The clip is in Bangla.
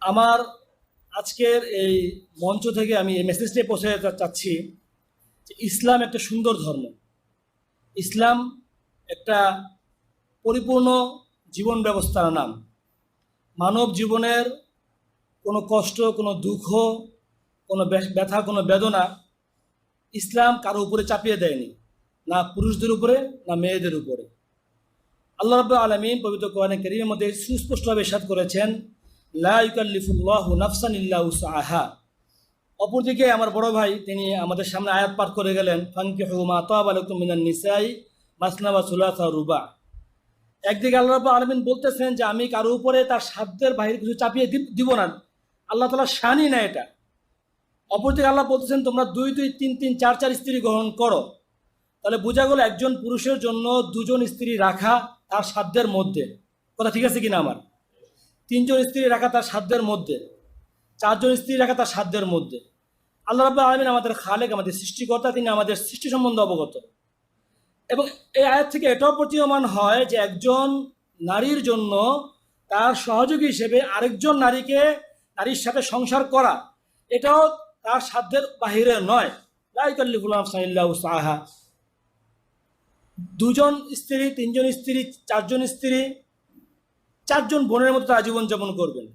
আমার আজকের এই মঞ্চ থেকে আমি এই মেসেজটাই পৌঁছে চাচ্ছি যে ইসলাম একটা সুন্দর ধর্ম। ইসলাম একটা পরিপূর্ণ জীবন ব্যবস্থার নাম। মানব জীবনের কোনো কষ্ট, কোনো দুঃখ, কোনো ব্যথা, কোনো বেদনা ইসলাম কারো উপরে চাপিয়ে দেয়নি, না পুরুষদের উপরে না মেয়েদের উপরে। আল্লাহ রাব্বুল আলামিন পবিত্র কোরআনে কারীমের মধ্যে সুস্পষ্টভাবে ইরশাদ করেছেন, লা ইউকাল্লিফুল্লাহু নাফসান ইল্লা উসআহা। অপরদিকে আমার বড় ভাই তিনি আমাদের সামনে আয়াত পাঠ করে গেলেন, ফানকিহু মা তাবা লাকুম মিনান নিসাই মাসনা ওয়া সুলাসা রুবা। একদিকে আল্লাহ রাব্বুল আলামিন বলতেছেন যে আমি কারো উপরে তার সাধ্যের বাইরে কিছু চাপিয়ে দিব না, আল্লাহ তাআলা শানই না এটা। অপরদিকে আল্লাহ বলতেছেন তোমরা 2 2 3 3 4 4 স্ত্রী গ্রহণ করো। তাহলে বোঝা গেল একজন পুরুষের জন্য 2 জন স্ত্রী রাখা তার সাধ্যের মধ্যে। কথা ঠিক আছে কিনা আমার? 3 জন স্ত্রী রাখা তার সাধ্যের মধ্যে, 4 জন স্ত্রী রাখা তার সাধ্যের মধ্যে। আল্লাহ রাব্বুল আলামিন আমাদের খালেক, আমাদের সৃষ্টিকর্তা, তিনি আমাদের সৃষ্টি সম্বন্ধে অবগত। এবং এই আয়াত থেকে এটাও প্রতীয়মান হয় যে একজন নারীর জন্য তার সহযোগী হিসেবে আরেকজন নারীর সাথে সংসার করা এটাও তার সাধ্যের বাহিরে নয়। লা ইউকাল্লিফুল্লাহু নাফসান ইল্লা উসআহা। 2 জন স্ত্রী, 3 জন স্ত্রী, 4 জন স্ত্রী, 4 জন বোনের মতো তারা জীবনযাপন করবেন।